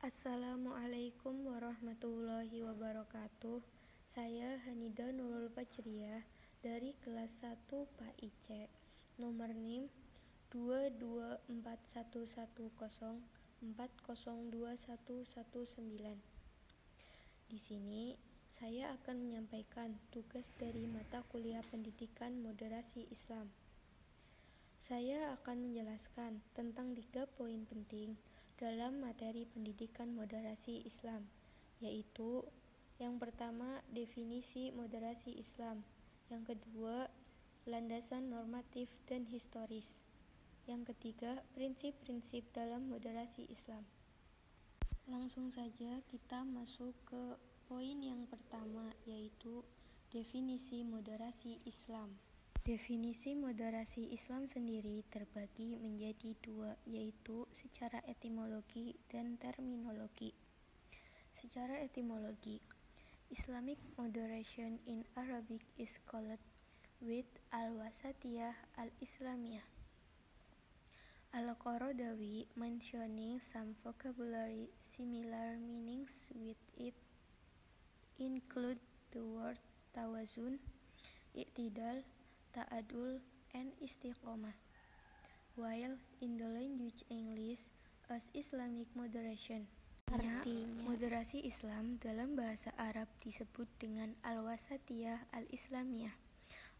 Assalamualaikum warahmatullahi wabarakatuh. Saya Hanida Nurul Fajriyah dari kelas 1 PAIC, nomor NIM 2241104021119. Di sini saya akan menyampaikan tugas dari mata kuliah Pendidikan Moderasi Islam. Saya akan menjelaskan tentang 3 poin penting dalam materi pendidikan moderasi Islam, yaitu yang pertama, definisi moderasi Islam, yang kedua, landasan normatif dan historis, yang ketiga, prinsip-prinsip dalam moderasi Islam. Langsung saja kita masuk ke poin yang pertama, yaitu definisi moderasi Islam. Definisi moderasi Islam sendiri terbagi menjadi 2, yaitu secara etimologi dan terminologi. Secara etimologi, Islamic moderation in Arabic is called with al-wasatiyah al-islamiyah. Al-Qaradawi mentioning some vocabulary similar meanings with it include the word tawazun, i'tidal, ta'adul, and istiqomah, while in the language English as Islamic moderation. Artinya, moderasi Islam dalam bahasa Arab disebut dengan al-wasatiyah al-islamiyah.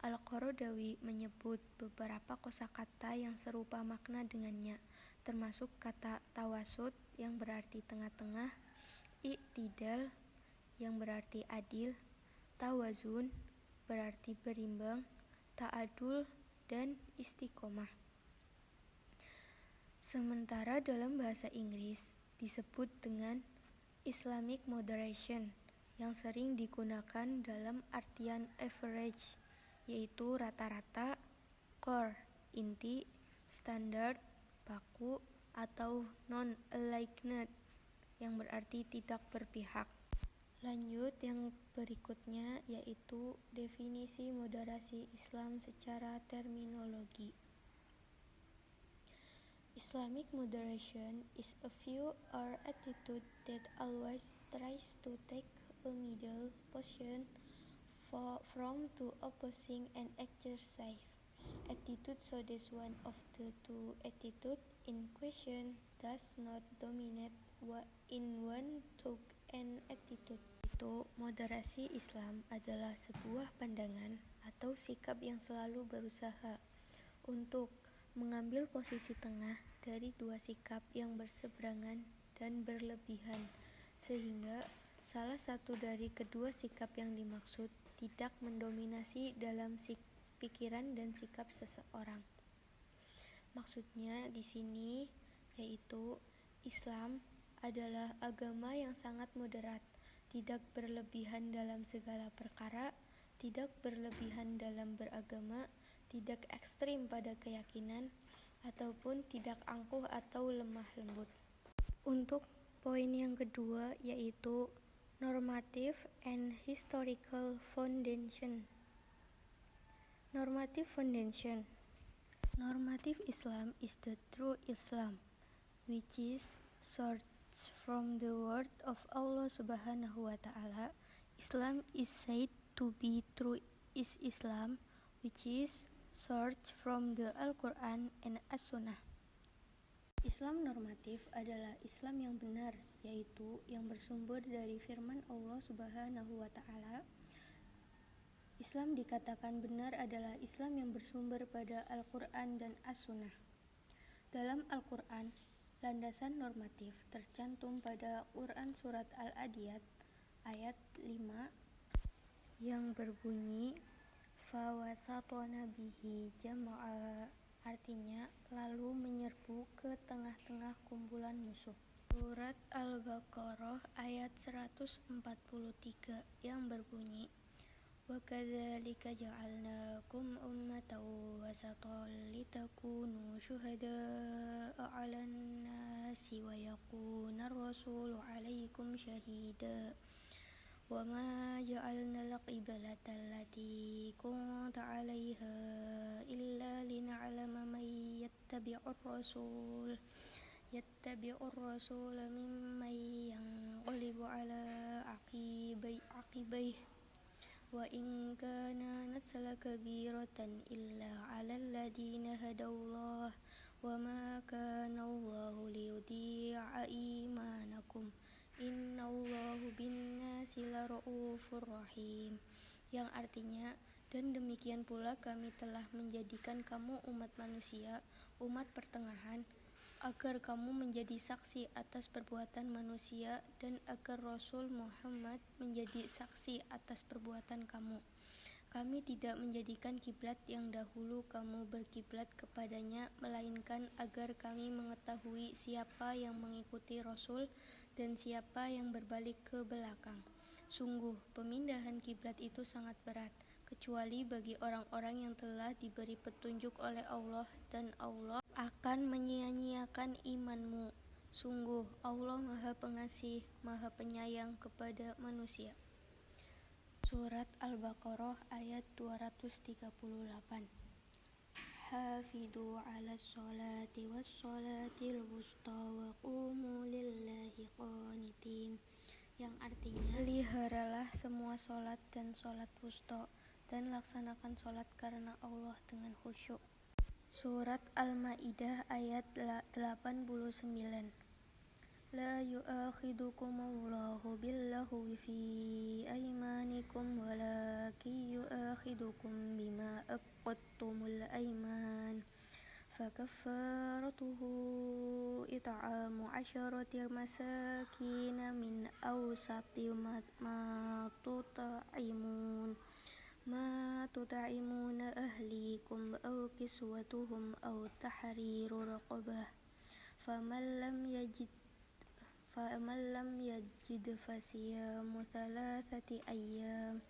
Al-Qaradawi menyebut beberapa kosakata yang serupa makna dengannya, termasuk kata tawasud yang berarti tengah-tengah, i'tidal yang berarti adil, tawazun berarti berimbang, ta'adul, dan istiqomah. Sementara dalam bahasa Inggris disebut dengan Islamic moderation yang sering digunakan dalam artian average, yaitu rata-rata, core, inti, standar, baku, atau non-aligned yang berarti tidak berpihak. Lanjut yang berikutnya, yaitu definisi moderasi Islam secara terminologi. Islamic moderation is a view or attitude that always tries to take a middle position from two opposing and exercise attitude, so that one of the two attitudes in question does not dominate in one thought and attitude. Itu moderasi Islam adalah sebuah pandangan atau sikap yang selalu berusaha untuk mengambil posisi tengah dari dua sikap yang berseberangan dan berlebihan, sehingga salah satu dari kedua sikap yang dimaksud tidak mendominasi dalam pikiran dan sikap seseorang. Maksudnya di sini yaitu Islam adalah agama yang sangat moderat, tidak berlebihan dalam segala perkara, tidak berlebihan dalam beragama, tidak ekstrim pada keyakinan, ataupun tidak angkuh atau lemah lembut. Untuk poin yang kedua, yaitu normative and historical foundation. Normative foundation. Normative Islam is the true Islam, which is sourced from the word of Allah Subhanahu wa Ta'ala. Islam is said to be true is Islam, which is sourced from the Al-Quran and As-Sunnah. Islam normatif adalah Islam yang benar, yaitu yang bersumber dari firman Allah Subhanahu wa Ta'ala. Islam dikatakan benar adalah Islam yang bersumber pada Al-Quran dan As-Sunnah. Dalam Al-Quran, landasan normatif tercantum pada Quran Surat Al-Adiyat ayat 5 yang berbunyi fawasatona bihi jama'a, artinya lalu menyerbu ke tengah-tengah kumpulan musuh. Surat Al-Baqarah ayat 143 yang berbunyi wa kadzalika ja'alnakum ummatan wasatan litakunu syuhada'a 'alan nasi wa yakunar rasulu 'alaikum syahida wa ma ja'alna al-qiblata allati kunta 'alaiha illa lina'lama man yattabi'ur rasul yattabi'ur rasula mimman yanqalibu ala aqibai wa in kana nasla kabiratan illa 'alal ladina hadallah wa ma kana Allahu liyudhi'a imanakum innallahu bin-nasi lara'ufur rahim, yang artinya, dan demikian pula kami telah menjadikan kamu umat manusia, umat pertengahan, agar kamu menjadi saksi atas perbuatan manusia dan agar Rasul Muhammad menjadi saksi atas perbuatan kamu. Kami tidak menjadikan kiblat yang dahulu kamu berkiblat kepadanya, melainkan agar kami mengetahui siapa yang mengikuti Rasul dan siapa yang berbalik ke belakang. Sungguh, pemindahan kiblat itu sangat berat, kecuali bagi orang-orang yang telah diberi petunjuk oleh Allah, dan Allah akan menyia-nyiakan imanmu. Sungguh, Allah Maha Pengasih, Maha Penyayang kepada manusia. Surat Al-Baqarah ayat 238. Hafidhu 'alas sholati was sholatil wusta wa qumu lillahi qanitin, yang artinya, peliharalah semua sholat dan sholat wusta, dan laksanakan sholat karena Allah dengan khusyuk. Surat Al-Maidah ayat 89. La yu'akhidukumullahu billaghwi fi aymanikum walakin yu'akhidukum bima aqadtumul ayman fakaffaratuhu it'amu 'asharati masakin min awsati ma tut'imuna ahlikum aw kiswatuhum aw tahriru raqabah faman lam yajid fasiyamu thalathati ayyam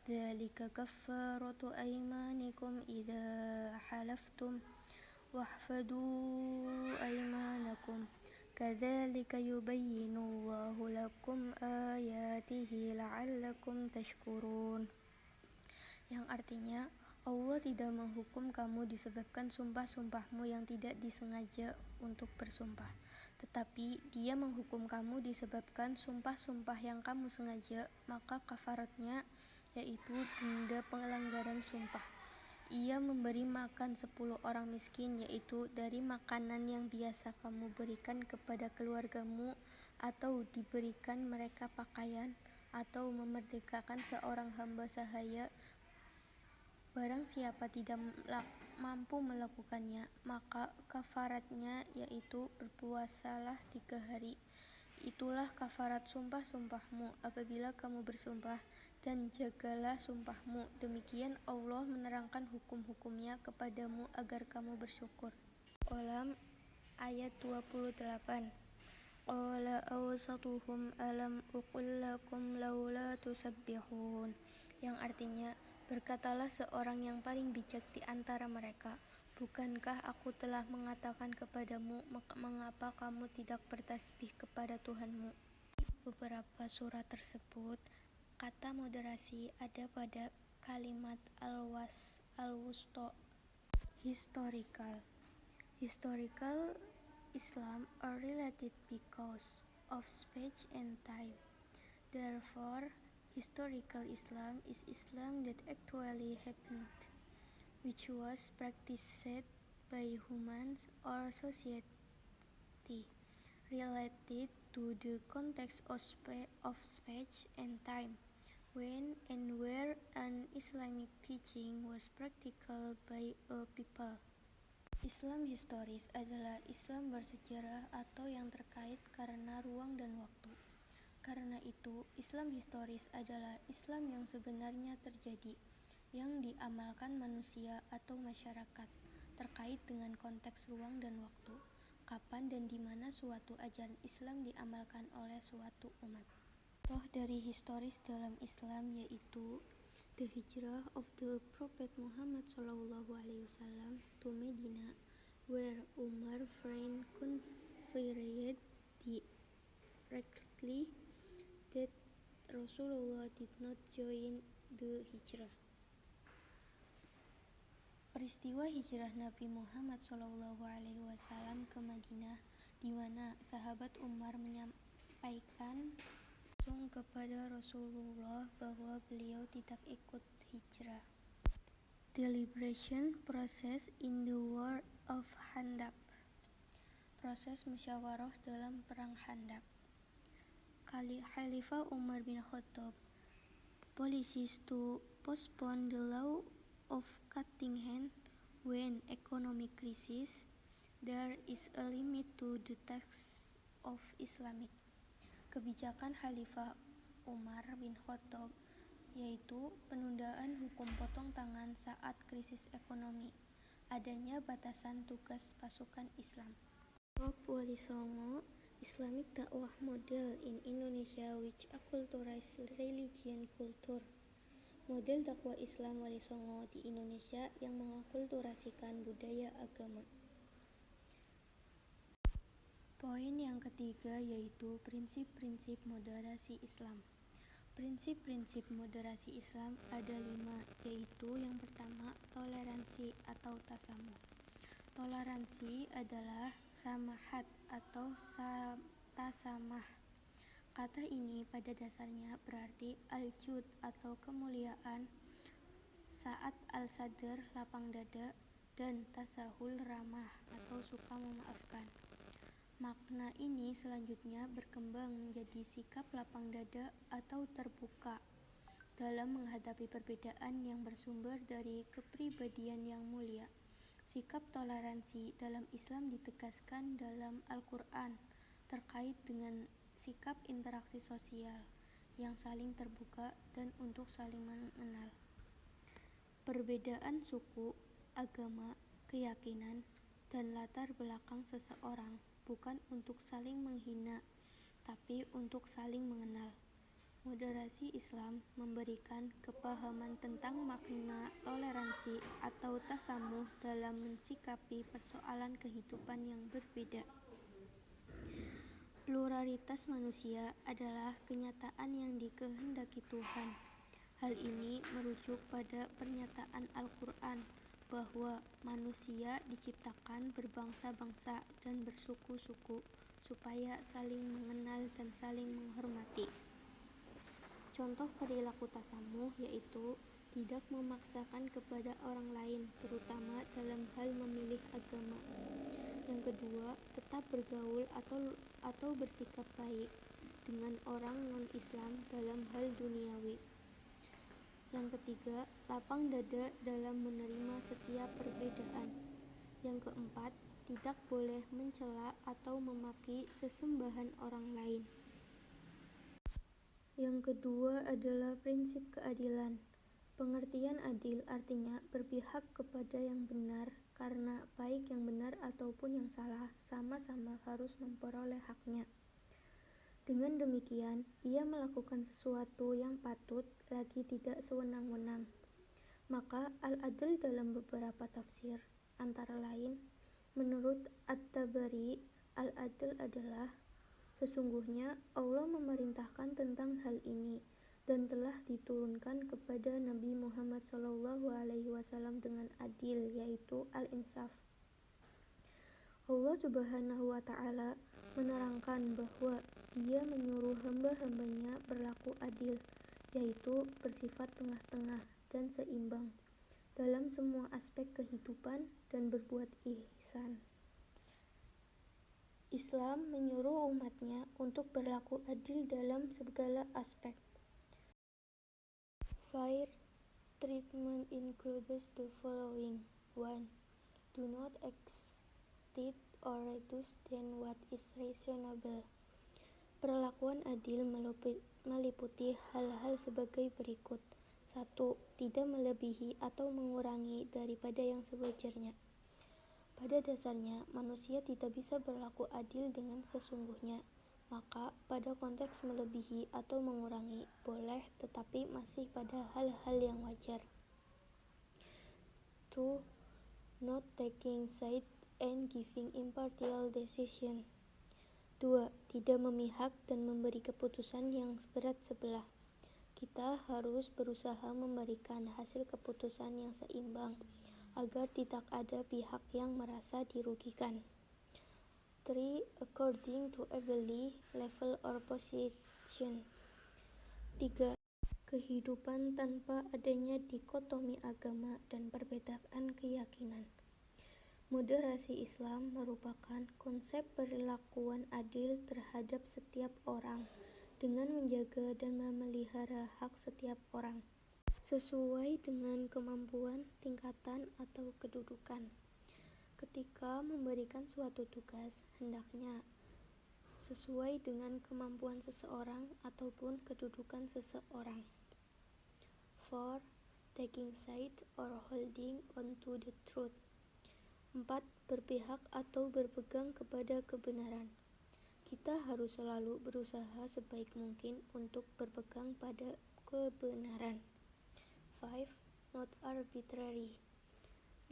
dzalika kaffaratu aymanikum idza halaftum wahfadu aymanakum kadzalika yubayyinullahu lakum ayatihi la'allakum tashkurun, yang artinya, Allah tidak menghukum kamu disebabkan sumpah-sumpahmu yang tidak disengaja untuk bersumpah, tetapi Dia menghukum kamu disebabkan sumpah-sumpah yang kamu sengaja, maka kafaratnya yaitu denda pelanggaran sumpah. Ia memberi makan 10 orang miskin, yaitu dari makanan yang biasa kamu berikan kepada keluargamu, atau diberikan mereka pakaian, atau memerdekakan seorang hamba sahaya. Barang siapa tidak mampu melakukannya, maka kafaratnya yaitu berpuasalah 3 hari. Itulah kafarat sumpah-sumpahmu apabila kamu bersumpah, dan jagalah sumpahmu. Demikian Allah menerangkan hukum-hukumnya kepadamu agar kamu bersyukur. Qalam ayat 28. Qala awsatuhum alam uqul lakum laula tusabbihun, yang artinya, berkatalah seorang yang paling bijak di antara mereka, bukankah aku telah mengatakan kepadamu, mengapa kamu tidak bertasbih kepada Tuhanmu? Di beberapa surat tersebut, kata moderasi ada pada kalimat al-wusta. Historical Islam are related because of space and time. Therefore, historical Islam is Islam that actually happened, which was practiced by humans or society, related to the context of space and time, when and where an Islamic teaching was practiced by a people. Islam historis adalah Islam bersejarah atau yang terkait karena ruang dan waktu. Karena itu, Islam historis adalah Islam yang sebenarnya terjadi, yang diamalkan manusia atau masyarakat, terkait dengan konteks ruang dan waktu, kapan dan di mana suatu ajaran Islam diamalkan oleh suatu umat. Contoh dari historis dalam Islam yaitu the hijrah of the Prophet Muhammad SAW to Medina, where Umar Frein conveyed directly that Rasulullah did not join the hijrah. Peristiwa hijrah Nabi Muhammad SAW ke Madinah di mana sahabat Umar menyampaikan langsung kepada Rasulullah bahwa beliau tidak ikut hijrah. Deliberation process in the War of Khandaq. Proses musyawarah dalam perang Khandaq. Khalifah Umar bin Khattab policies to postpone the law of cutting hand when economic crisis. There is a limit to the tax of Islamic. Kebijakan Khalifah Umar bin Khattab yaitu penundaan hukum potong tangan saat krisis ekonomi. Adanya batasan tugas pasukan Islam. Prof. Wali Songo, Islamic Dakwah Model in Indonesia which acculturates religion culture. Model dakwah Islam Wali Songo di Indonesia yang mengakulturasikan budaya agama. Poin yang ketiga yaitu prinsip-prinsip moderasi Islam. Prinsip-prinsip moderasi Islam ada 5, yaitu yang pertama toleransi atau tasamuh. Toleransi adalah samahat atau tasamah. Kata ini pada dasarnya berarti al-jud atau kemuliaan, saat al-sadr lapang dada, dan tasahul ramah atau suka memaafkan. Makna ini selanjutnya berkembang menjadi sikap lapang dada atau terbuka dalam menghadapi perbedaan yang bersumber dari kepribadian yang mulia. Sikap toleransi dalam Islam ditegaskan dalam Al-Quran terkait dengan sikap interaksi sosial yang saling terbuka dan untuk saling mengenal. Perbedaan suku, agama, keyakinan, dan latar belakang seseorang bukan untuk saling menghina, tapi untuk saling mengenal. Moderasi Islam memberikan kepahaman tentang makna toleransi atau tasamuh dalam mensikapi persoalan kehidupan yang berbeda. Pluralitas manusia adalah kenyataan yang dikehendaki Tuhan. Hal ini merujuk pada pernyataan Al-Quran bahwa manusia diciptakan berbangsa-bangsa dan bersuku-suku supaya saling mengenal dan saling menghormati. Contoh perilaku tasamuh yaitu tidak memaksakan kepada orang lain, terutama dalam hal memilih agama. Yang kedua, tetap bergaul atau bersikap baik dengan orang non-Islam dalam hal duniawi. Yang ketiga, lapang dada dalam menerima setiap perbedaan. Yang keempat, tidak boleh mencela atau memaki sesembahan orang lain. Yang kedua adalah prinsip keadilan. Pengertian adil artinya berpihak kepada yang benar, karena baik yang benar ataupun yang salah sama-sama harus memperoleh haknya. Dengan demikian, ia melakukan sesuatu yang patut, lagi tidak sewenang-wenang. Maka al-adl dalam beberapa tafsir, antara lain, menurut At-Tabari, al-adl adalah sesungguhnya Allah memerintahkan tentang hal ini dan telah diturunkan kepada Nabi Muhammad SAW dengan adil, yaitu al-insaf. Allah Subhanahu wa Ta'ala menerangkan bahwa Dia menyuruh hamba-hambanya berlaku adil, yaitu bersifat tengah-tengah dan seimbang dalam semua aspek kehidupan dan berbuat ihsan. Islam menyuruh umatnya untuk berlaku adil dalam segala aspek. Fair treatment includes the following. 1. Do not exceed or reduce than what is reasonable. Perlakuan adil meliputi hal-hal sebagai berikut. 1. Tidak melebihi atau mengurangi daripada yang sewajarnya. Pada dasarnya, manusia tidak bisa berlaku adil dengan sesungguhnya. Maka, pada konteks melebihi atau mengurangi, boleh tetapi masih pada hal-hal yang wajar. 2. Not taking side and giving impartial decision. 2. Tidak memihak dan memberi keputusan yang berat sebelah. Kita harus berusaha memberikan hasil keputusan yang seimbang, agar tidak ada pihak yang merasa dirugikan. 3. According to ability, level or position. 3. Kehidupan tanpa adanya dikotomi agama dan perbedaan keyakinan. Moderasi Islam merupakan konsep perlakuan adil terhadap setiap orang dengan menjaga dan memelihara hak setiap orang sesuai dengan kemampuan, tingkatan, atau kedudukan. Ketika memberikan suatu tugas, hendaknya sesuai dengan kemampuan seseorang ataupun kedudukan seseorang. 4. Taking side or holding on to the truth. 4. Berpihak atau berpegang kepada kebenaran. Kita harus selalu berusaha sebaik mungkin untuk berpegang pada kebenaran. 5. Not arbitrary.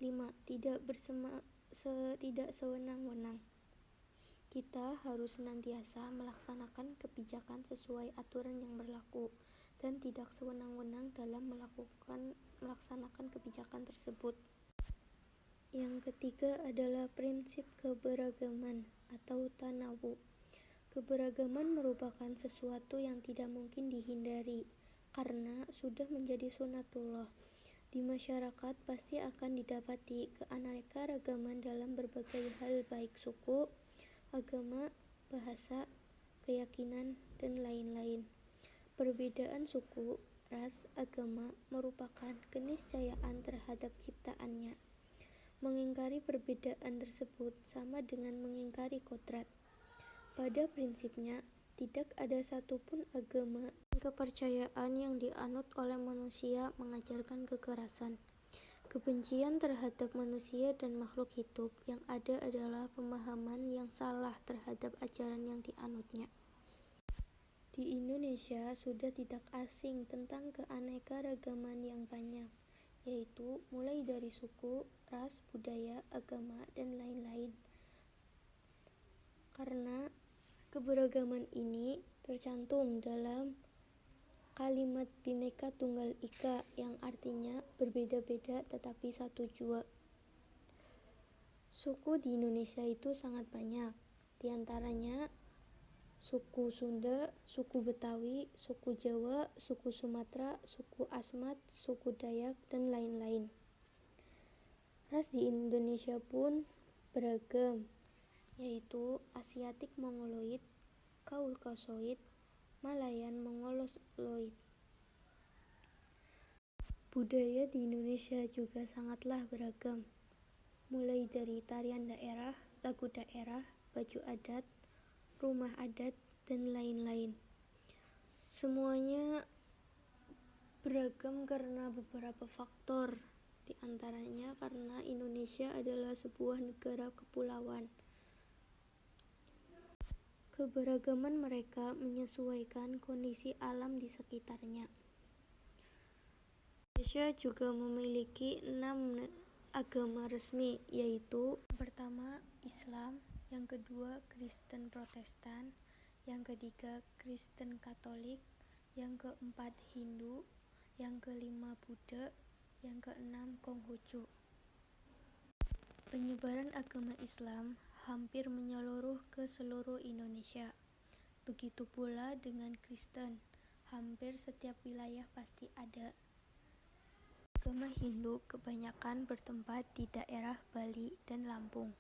5. Tidak sewenang-wenang. Kita harus senantiasa melaksanakan kebijakan sesuai aturan yang berlaku dan tidak sewenang-wenang dalam melaksanakan kebijakan tersebut. Yang ketiga adalah prinsip keberagaman atau tanawu. Keberagaman merupakan sesuatu yang tidak mungkin dihindari karena sudah menjadi sunatullah. Di masyarakat pasti akan didapati keanekaragaman dalam berbagai hal baik suku, agama, bahasa, keyakinan, dan lain-lain. Perbedaan suku, ras, agama merupakan keniscayaan terhadap ciptaannya. Mengingkari perbedaan tersebut sama dengan mengingkari kodrat. Pada prinsipnya, tidak ada satupun agama dan kepercayaan yang dianut oleh manusia mengajarkan kekerasan, kebencian terhadap manusia dan makhluk hidup. Yang ada adalah pemahaman yang salah terhadap ajaran yang dianutnya. Di Indonesia sudah tidak asing tentang keanekaragaman yang banyak, yaitu mulai dari suku, ras, budaya, agama, dan lain-lain. Karena keberagaman ini tercantum dalam kalimat Bhinneka Tunggal Ika yang artinya berbeda-beda tetapi satu jua. Suku di Indonesia itu sangat banyak, di antaranya suku Sunda, suku Betawi, suku Jawa, suku Sumatera, suku Asmat, suku Dayak, dan lain-lain. Ras di Indonesia pun beragam, yaitu Asiatik Mongoloid, Kaukasoid, Malayan Mongoloid. Budaya di Indonesia juga sangatlah beragam, mulai dari tarian daerah, lagu daerah, baju adat, rumah adat, dan lain-lain. Semuanya beragam karena beberapa faktor, di antaranya karena Indonesia adalah sebuah negara kepulauan. Keberagaman mereka menyesuaikan kondisi alam di sekitarnya. Indonesia juga memiliki 6 agama resmi, yaitu yang pertama Islam, yang kedua Kristen Protestan, yang ketiga Kristen Katolik, yang keempat Hindu, yang kelima Buddha, yang keenam Konghucu. Penyebaran agama Islam hampir menyeluruh ke seluruh Indonesia. Begitu pula dengan Kristen, hampir setiap wilayah pasti ada. Agama Hindu kebanyakan bertempat di daerah Bali dan Lampung.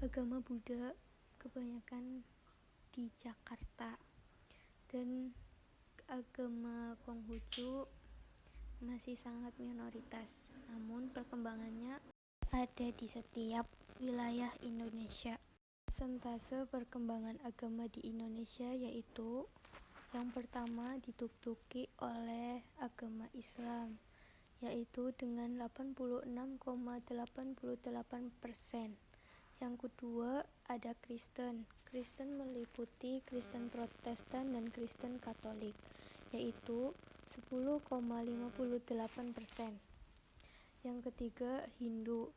Agama Buddha kebanyakan di Jakarta. Dan agama Konghucu masih sangat minoritas, namun perkembangannya ada di setiap wilayah Indonesia. Persentase perkembangan agama di Indonesia yaitu yang pertama diduduki oleh agama Islam, yaitu dengan 86,88%. Yang kedua ada Kristen. Kristen meliputi Kristen Protestan dan Kristen Katolik, yaitu 10,58%. Yang ketiga Hindu.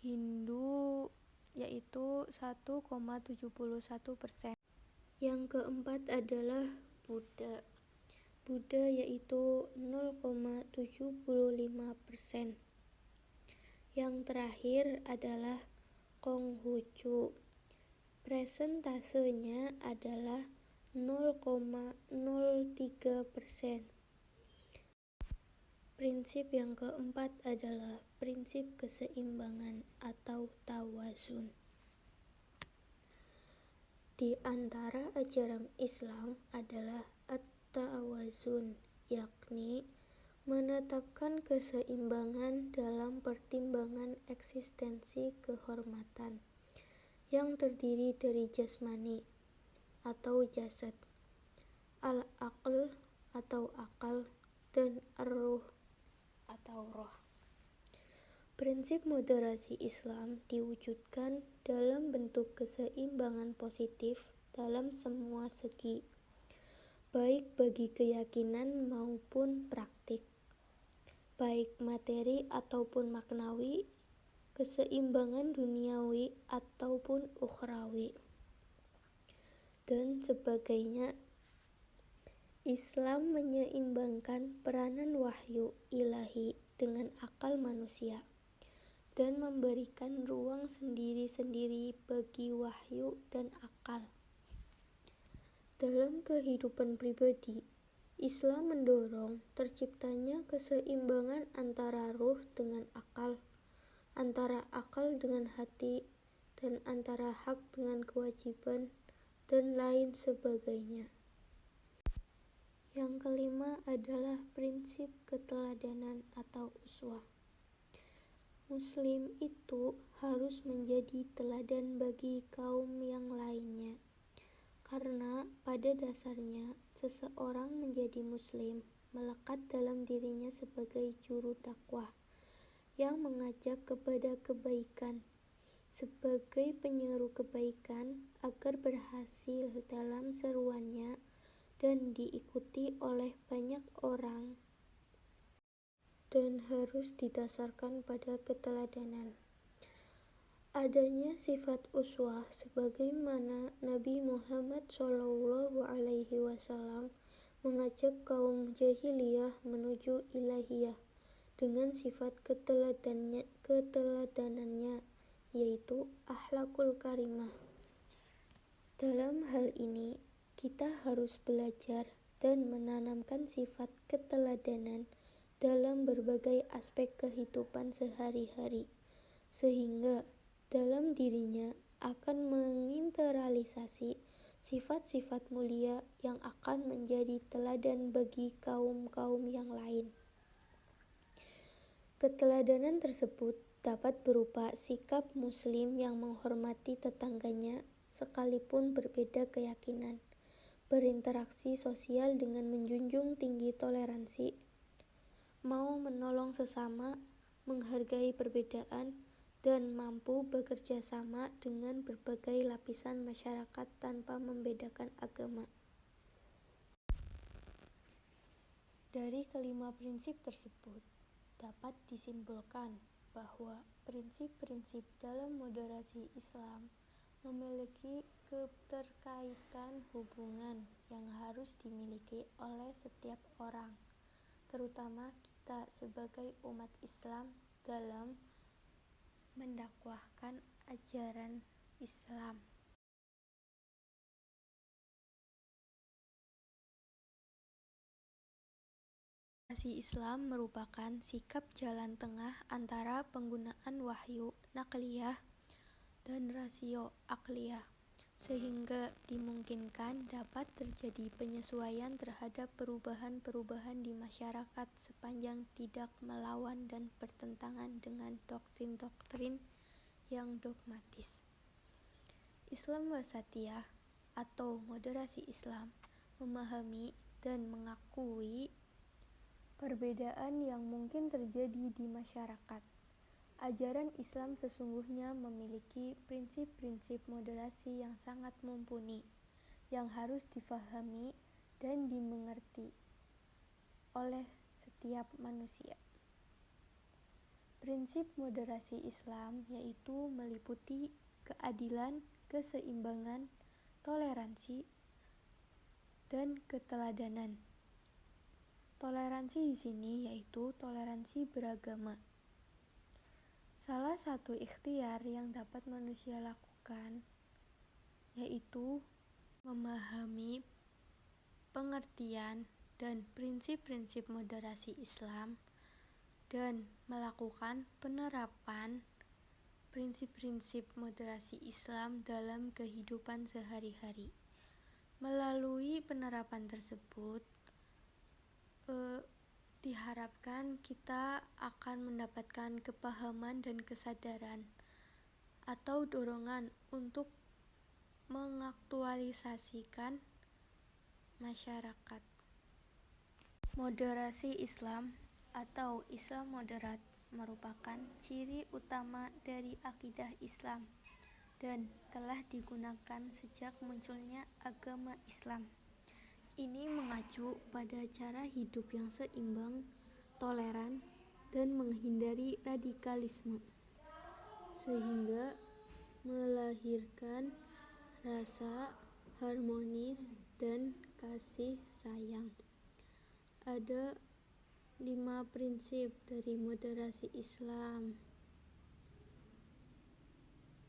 Hindu yaitu 1,71%. Yang keempat adalah Buddha. Buddha yaitu 0,75%. Yang terakhir adalah Konghucu. Presentasenya adalah 0,03%. Prinsip yang keempat adalah prinsip keseimbangan atau tawazun. Di antara ajaran Islam adalah at-tawazun, yakni menetapkan keseimbangan dalam pertimbangan eksistensi kehormatan yang terdiri dari jasmani atau jasad, al-aql atau akal, dan ar-ruh atau roh. Prinsip moderasi Islam diwujudkan dalam bentuk keseimbangan positif dalam semua segi, baik bagi keyakinan maupun praktik, baik materi ataupun maknawi, keseimbangan duniawi ataupun ukhrawi, dan sebagainya. Islam menyeimbangkan peranan wahyu ilahi dengan akal manusia dan memberikan ruang sendiri-sendiri bagi wahyu dan akal. Dalam kehidupan pribadi, Islam mendorong terciptanya keseimbangan antara ruh dengan akal, antara akal dengan hati, dan antara hak dengan kewajiban, dan lain sebagainya. Yang kelima adalah prinsip keteladanan atau uswah. Muslim itu harus menjadi teladan bagi kaum yang lainnya, karena pada dasarnya seseorang menjadi muslim melekat dalam dirinya sebagai juru dakwah yang mengajak kepada kebaikan, sebagai penyeru kebaikan agar berhasil dalam seruannya dan diikuti oleh banyak orang, dan harus didasarkan pada keteladanan. Adanya sifat uswah sebagaimana Nabi Muhammad SAW mengajak kaum jahiliyah menuju ilahiyah dengan sifat keteladanannya, yaitu akhlakul karimah. Dalam hal ini, kita harus belajar dan menanamkan sifat keteladanan dalam berbagai aspek kehidupan sehari-hari, sehingga dalam dirinya akan menginternalisasi sifat-sifat mulia yang akan menjadi teladan bagi kaum-kaum yang lain. Keteladanan tersebut dapat berupa sikap muslim yang menghormati tetangganya sekalipun berbeda keyakinan, berinteraksi sosial dengan menjunjung tinggi toleransi, mau menolong sesama, menghargai perbedaan, dan mampu bekerja sama dengan berbagai lapisan masyarakat tanpa membedakan agama. Dari kelima prinsip tersebut, dapat disimpulkan bahwa prinsip-prinsip dalam moderasi Islam memiliki keterkaitan hubungan yang harus dimiliki oleh setiap orang, terutama kita sebagai umat Islam dalam mendakwahkan ajaran Islam. Moderasi Islam merupakan sikap jalan tengah antara penggunaan wahyu nakliyah dan rasio akliyah, sehingga dimungkinkan dapat terjadi penyesuaian terhadap perubahan-perubahan di masyarakat sepanjang tidak melawan dan bertentangan dengan doktrin-doktrin yang dogmatis. Islam wasatiyah atau moderasi Islam memahami dan mengakui perbedaan yang mungkin terjadi di masyarakat. Ajaran Islam sesungguhnya memiliki prinsip-prinsip moderasi yang sangat mumpuni, yang harus difahami dan dimengerti oleh setiap manusia. Prinsip moderasi Islam yaitu meliputi keadilan, keseimbangan, toleransi, dan keteladanan. Toleransi di sini yaitu toleransi beragama. Salah satu ikhtiar yang dapat manusia lakukan yaitu memahami pengertian dan prinsip-prinsip moderasi Islam dan melakukan penerapan prinsip-prinsip moderasi Islam dalam kehidupan sehari-hari. Melalui penerapan tersebut, diharapkan kita akan mendapatkan kepahaman dan kesadaran atau dorongan untuk mengaktualisasikan masyarakat. Moderasi Islam atau Islam moderat merupakan ciri utama dari akidah Islam dan telah digunakan sejak munculnya agama Islam. Ini mengacu pada cara hidup yang seimbang, toleran, dan menghindari radikalisme, sehingga melahirkan rasa harmonis dan kasih sayang. Ada 5 prinsip dari moderasi Islam.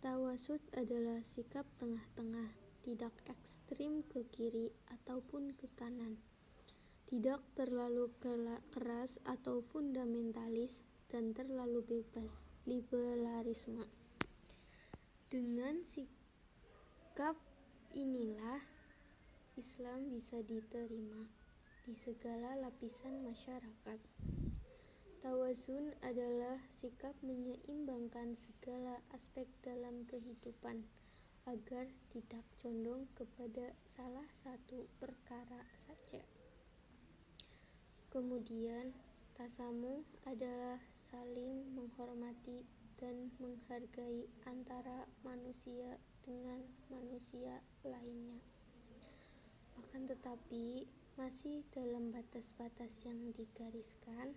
Tawasud adalah sikap tengah-tengah, tidak ekstrim ke kiri ataupun ke kanan, tidak terlalu keras atau fundamentalis, dan terlalu bebas, liberalisme. Dengan sikap inilah Islam bisa diterima di segala lapisan masyarakat. Tawazun adalah sikap menyeimbangkan segala aspek dalam kehidupan agar tidak condong kepada salah satu perkara saja. Kemudian, tasamuh adalah saling menghormati dan menghargai antara manusia dengan manusia lainnya. Akan tetapi, masih dalam batas-batas yang digariskan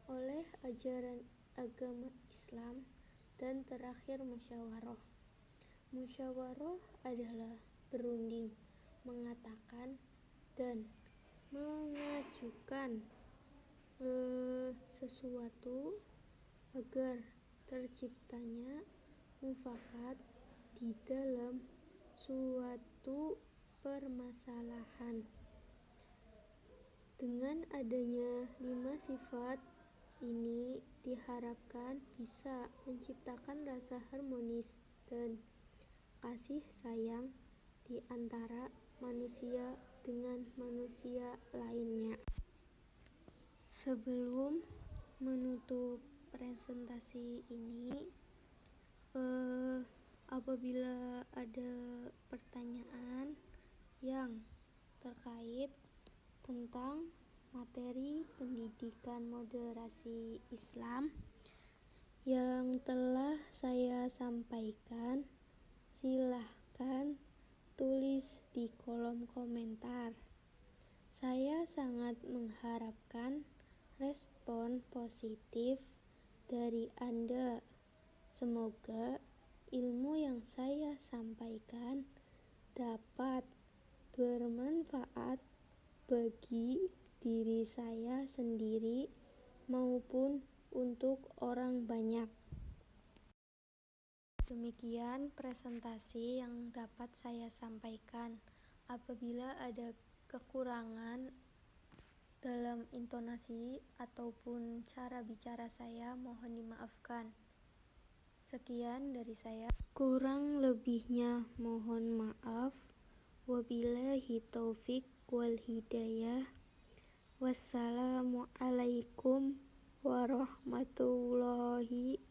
oleh ajaran agama Islam. Dan terakhir, musyawarah. Musyawarah adalah berunding, mengatakan, dan mengajukan sesuatu agar terciptanya mufakat di dalam suatu permasalahan. Dengan adanya 5 sifat ini diharapkan bisa menciptakan rasa harmonis dan kasih sayang di antara manusia dengan manusia lainnya. Sebelum menutup presentasi ini, apabila ada pertanyaan yang terkait tentang materi pendidikan moderasi Islam yang telah saya sampaikan, silahkan tulis di kolom komentar. Saya sangat mengharapkan respon positif dari Anda. Semoga ilmu yang saya sampaikan dapat bermanfaat bagi diri saya sendiri maupun untuk orang banyak. Demikian presentasi yang dapat saya sampaikan. Apabila ada kekurangan dalam intonasi ataupun cara bicara saya, mohon dimaafkan. Sekian dari saya. Kurang lebihnya mohon maaf. Wabillahi taufik wal hidayah. Wassalamualaikum warahmatullahi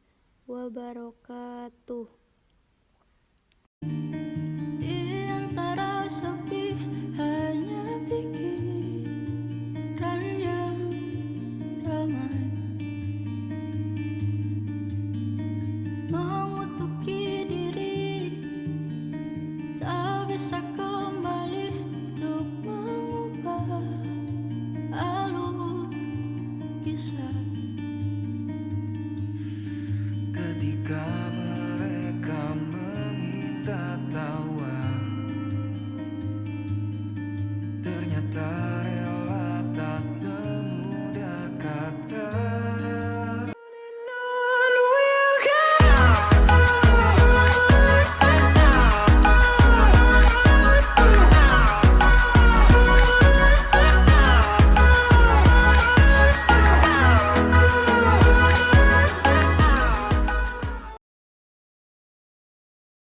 wabarakatuh. Di antara sepi hanya pikiran yang ramai mengutuki diri, tak bisa